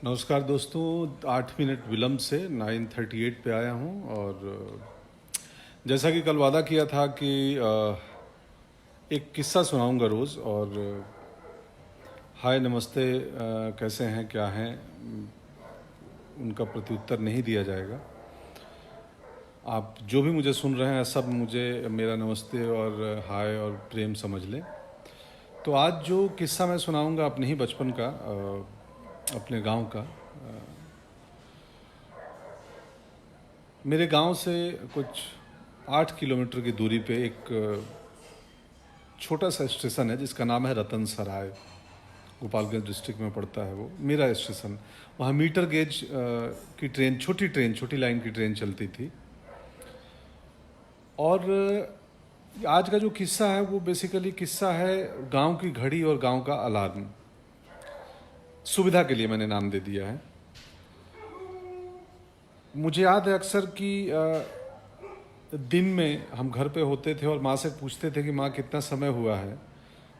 नमस्कार दोस्तों। 8 मिनट विलम्ब से 9:38 पे आया हूँ और जैसा कि कल वादा किया था कि एक किस्सा सुनाऊंगा रोज़। और हाय नमस्ते, कैसे हैं क्या हैं, उनका प्रत्युत्तर नहीं दिया जाएगा। आप जो भी मुझे सुन रहे हैं सब मुझे मेरा नमस्ते और हाय और प्रेम समझ लें। तो आज जो किस्सा मैं सुनाऊंगा अपने ही बचपन का, अपने गांव का। मेरे गांव से कुछ 8 किलोमीटर की दूरी पे एक छोटा सा स्टेशन है जिसका नाम है रतन सराय। गोपालगंज डिस्ट्रिक्ट में पड़ता है वो मेरा स्टेशन। वहाँ मीटर गेज की ट्रेन, छोटी लाइन की ट्रेन चलती थी। और आज का जो किस्सा है वो बेसिकली किस्सा है गांव की घड़ी और गांव का अलार्म। सुविधा के लिए मैंने नाम दे दिया है। मुझे याद है अक्सर कि दिन में हम घर पे होते थे और माँ से पूछते थे कि माँ कितना समय हुआ है।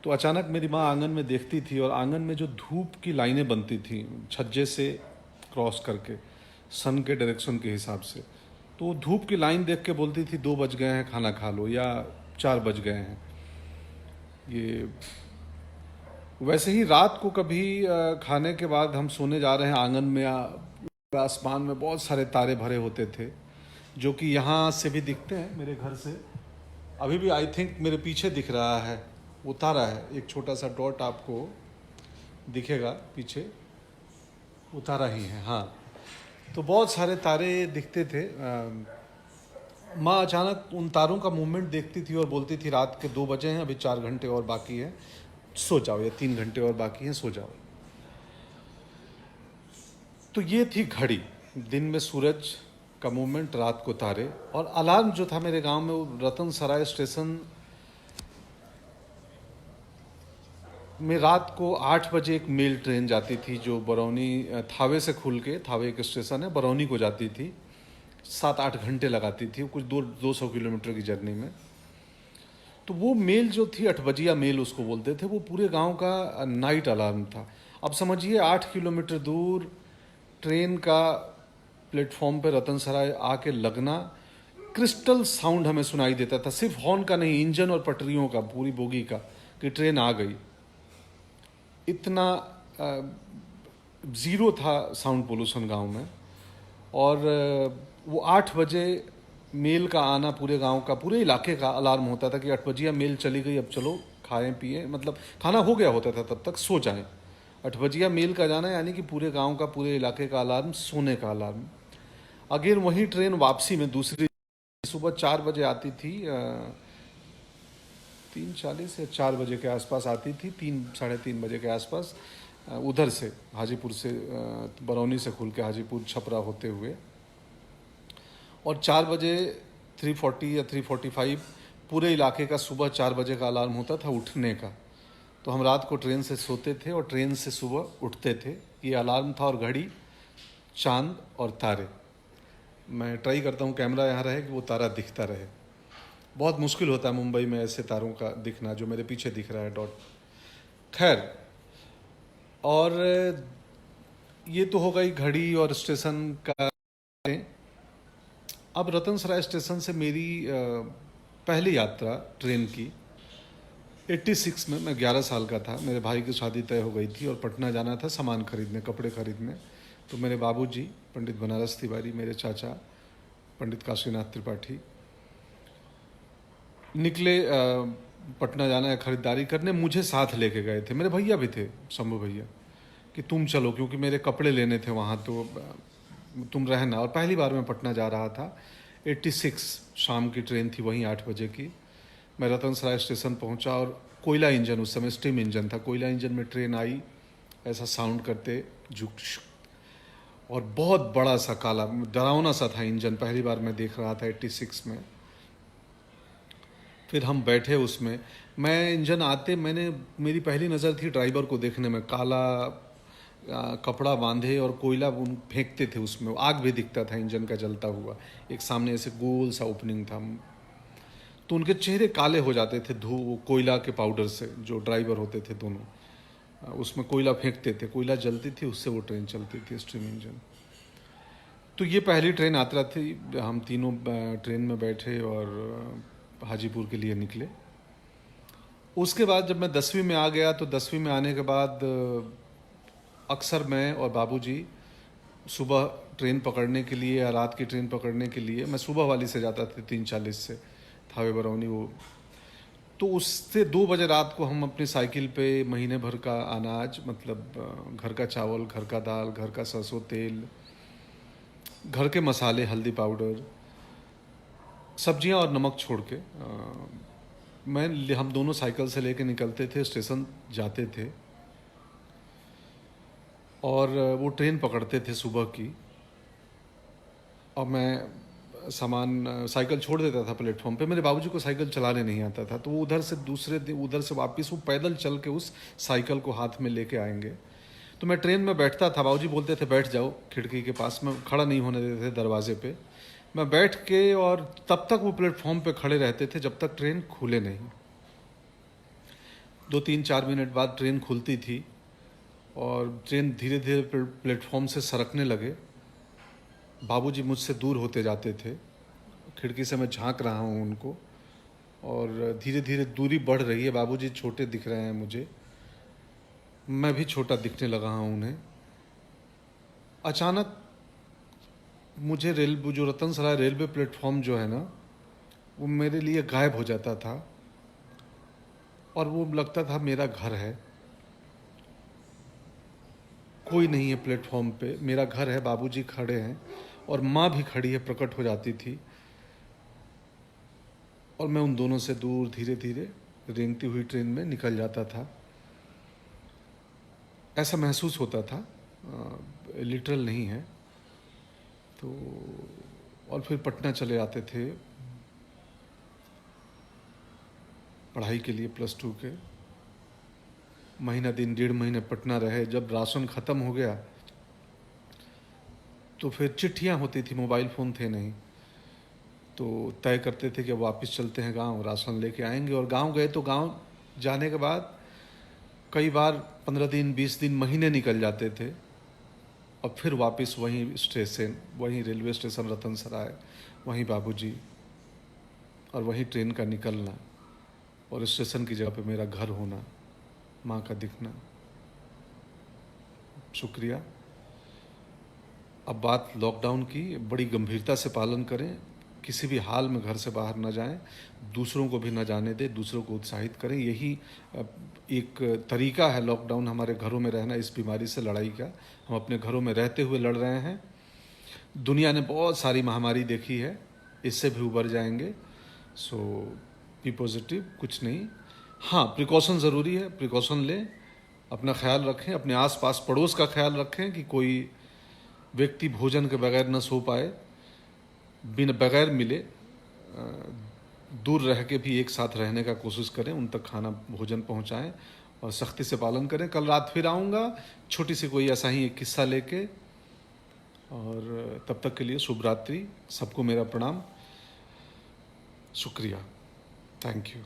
तो अचानक मेरी माँ आंगन में देखती थी और आंगन में जो धूप की लाइनें बनती थी छज्जे से क्रॉस करके सन के डायरेक्शन के हिसाब से, तो वो धूप की लाइन देख के बोलती थी 2 बज गए हैं, खाना खा लो, या 4 बज गए हैं। ये वैसे ही रात को कभी खाने के बाद हम सोने जा रहे हैं, आंगन में आसमान में बहुत सारे तारे भरे होते थे जो कि यहाँ से भी दिखते हैं मेरे घर से। अभी भी आई थिंक मेरे पीछे दिख रहा है, वो तारा है, एक छोटा सा डॉट आपको दिखेगा पीछे, वो तारा ही है। हाँ, तो बहुत सारे तारे दिखते थे। माँ अचानक उन तारों का मूवमेंट देखती थी और बोलती थी रात के 2 बजे हैं, अभी 4 घंटे और बाकी है, सो जाओ, या 3 घंटे और बाकी हैं, सो जाओ। तो ये थी घड़ी, दिन में सूरज का मूवमेंट, रात को तारे। और अलार्म जो था मेरे गांव में, वो रतन सराय स्टेशन में रात को 8 बजे एक मेल ट्रेन जाती थी जो बरौनी थावे से खुल के, थावे एक स्टेशन है, बरौनी को जाती थी। 7-8 घंटे लगाती थी, कुछ 200 किलोमीटर की जर्नी में। तो वो मेल जो थी 8 बजिया मेल उसको बोलते थे, वो पूरे गांव का नाइट अलार्म था। अब समझिए 8 किलोमीटर दूर ट्रेन का प्लेटफॉर्म पे रतन सराय आके लगना, क्रिस्टल साउंड हमें सुनाई देता था, सिर्फ हॉर्न का नहीं, इंजन और पटरियों का, पूरी बोगी का, कि ट्रेन आ गई। इतना ज़ीरो था साउंड पोल्यूशन गांव में। और वो 8 बजे मेल का आना पूरे गांव का, पूरे इलाके का अलार्म होता था कि 8 बजिया मेल चली गई, अब चलो खाएं पिए, मतलब खाना हो गया होता था तब तक, सो जाएं। 8 बजिया मेल का जाना यानी कि पूरे गांव का, पूरे इलाके का अलार्म, सोने का अलार्म। अगेन वही ट्रेन वापसी में दूसरी सुबह 4 बजे आती थी, 3:40 या 4 बजे के आसपास आती थी, 3-3:30 बजे के आसपास, उधर से हाजीपुर से, बरौनी से खुल के हाजीपुर छपरा होते हुए। और 4 बजे 3:40 या 3:45 पूरे इलाके का सुबह 4 बजे का अलार्म होता था उठने का। तो हम रात को ट्रेन से सोते थे और ट्रेन से सुबह उठते थे। ये अलार्म था। और घड़ी, चांद और तारे। मैं ट्राई करता हूँ कैमरा यहाँ रहे कि वो तारा दिखता रहे। बहुत मुश्किल होता है मुंबई में ऐसे तारों का दिखना, जो मेरे पीछे दिख रहा है डॉट। खैर, और ये तो हो गई घड़ी और स्टेशन का। अब रतन सराय स्टेशन से मेरी पहली यात्रा ट्रेन की 86 में, मैं 11 साल का था। मेरे भाई की शादी तय हो गई थी और पटना जाना था सामान खरीदने, कपड़े खरीदने। तो मेरे बाबूजी पंडित बनारस तिवारी, मेरे चाचा पंडित काशीनाथ त्रिपाठी निकले पटना जाना है खरीदारी करने। मुझे साथ लेके गए थे, मेरे भैया भी थे, शंभू भैया, कि तुम चलो, क्योंकि मेरे कपड़े लेने थे वहाँ, तो तुम रहना। और पहली बार मैं पटना जा रहा था। 86 शाम की ट्रेन थी, वहीं 8 बजे की। मैं रतन सराय स्टेशन पहुंचा और कोयला इंजन, उस समय स्टीम इंजन था, कोयला इंजन में ट्रेन आई, ऐसा साउंड करते झुक, और बहुत बड़ा सा काला डरावना सा था इंजन, पहली बार मैं देख रहा था 86 में। फिर हम बैठे उसमें, मैं इंजन आते, मेरी पहली नज़र थी ड्राइवर को देखने में, काला कपड़ा बांधे और कोयला फेंकते थे उसमें, आग भी दिखता था इंजन का जलता हुआ, एक सामने ऐसे गोल सा ओपनिंग था। तो उनके चेहरे काले हो जाते थे कोयला के पाउडर से, जो ड्राइवर होते थे दोनों। उसमें कोयला फेंकते थे, कोयला जलती थी, उससे वो ट्रेन चलती थी, स्टीम इंजन। तो ये पहली ट्रेन यात्रा थी, हम तीनों ट्रेन में बैठे और हाजीपुर के लिए निकले। उसके बाद जब मैं 10वीं में आ गया तो 10वीं में आने के बाद अक्सर मैं और बाबूजी सुबह ट्रेन पकड़ने के लिए या रात की ट्रेन पकड़ने के लिए, मैं सुबह वाली से जाता था 3:40 से थावे बरौनी, वो तो उससे 2 बजे रात को हम अपनी साइकिल पे महीने भर का अनाज, मतलब घर का चावल, घर का दाल, घर का सरसों तेल, घर के मसाले, हल्दी पाउडर, सब्जियां और नमक छोड़ के हम दोनों साइकिल से लेके निकलते थे, स्टेशन जाते थे और वो ट्रेन पकड़ते थे सुबह की। और मैं सामान साइकिल छोड़ देता था प्लेटफॉर्म पे। मेरे बाबूजी को साइकिल चलाने नहीं आता था, तो वो उधर से दूसरे दिन उधर से वापस वो पैदल चल के उस साइकिल को हाथ में लेके आएंगे। तो मैं ट्रेन में बैठता था, बाबूजी बोलते थे बैठ जाओ खिड़की के पास, में खड़ा नहीं होने देते थे दरवाजे पे। मैं बैठ के और तब तक वो प्लेटफॉर्म पे खड़े रहते थे जब तक ट्रेन खुले नहीं। 2-3-4 मिनट बाद ट्रेन खुलती थी और ट्रेन धीरे धीरे प्लेटफॉर्म से सरकने लगे। बाबूजी मुझसे दूर होते जाते थे, खिड़की से मैं झांक रहा हूँ उनको और धीरे धीरे दूरी बढ़ रही है। बाबूजी छोटे दिख रहे हैं मुझे, मैं भी छोटा दिखने लगा हूँ उन्हें। अचानक मुझे जो रतन सराय रेलवे प्लेटफॉर्म जो है ना, वो मेरे लिए गायब हो जाता था और वो लगता था मेरा घर है। कोई नहीं है प्लेटफॉर्म पे, मेरा घर है, बाबूजी खड़े हैं और माँ भी खड़ी है, प्रकट हो जाती थी। और मैं उन दोनों से दूर धीरे धीरे रेंगती हुई ट्रेन में निकल जाता था। ऐसा महसूस होता था, लिटरल नहीं है। तो और फिर पटना चले आते थे पढ़ाई के लिए, +2 के। महीना दिन 1.5 महीने पटना रहे। जब राशन ख़त्म हो गया तो फिर चिट्ठियाँ होती थी, मोबाइल फ़ोन थे नहीं, तो तय करते थे कि वापस चलते हैं गांव, राशन लेके आएंगे। और गांव गए तो गांव जाने के बाद कई बार 15 दिन, 20 दिन, महीने निकल जाते थे और फिर वापस वहीं स्टेशन, वहीं रेलवे स्टेशन रतन सराय, वहीं बाबूजी और वहीं ट्रेन का निकलना और स्टेशन की जगह पे मेरा घर होना, माँ का दिखना। शुक्रिया। अब बात लॉकडाउन की, बड़ी गंभीरता से पालन करें, किसी भी हाल में घर से बाहर न जाएं, दूसरों को भी न जाने दें, दूसरों को उत्साहित करें। यही एक तरीका है लॉकडाउन, हमारे घरों में रहना, इस बीमारी से लड़ाई का। हम अपने घरों में रहते हुए लड़ रहे हैं। दुनिया ने बहुत सारी महामारी देखी है, इससे भी उबर जाएंगे। सो बी पॉजिटिव, कुछ नहीं। हाँ, प्रिकॉशन ज़रूरी है, प्रिकॉशन लें, अपना ख्याल रखें, अपने आसपास पड़ोस का ख्याल रखें कि कोई व्यक्ति भोजन के बगैर न सो पाए, बिन बगैर मिले, दूर रह के भी एक साथ रहने का कोशिश करें, उन तक खाना भोजन पहुंचाएं और सख्ती से पालन करें। कल रात फिर आऊँगा छोटी सी कोई ऐसा ही एक किस्सा लेके, और तब तक के लिए शुभ रात्रि। सबको मेरा प्रणाम, शुक्रिया, थैंक यू।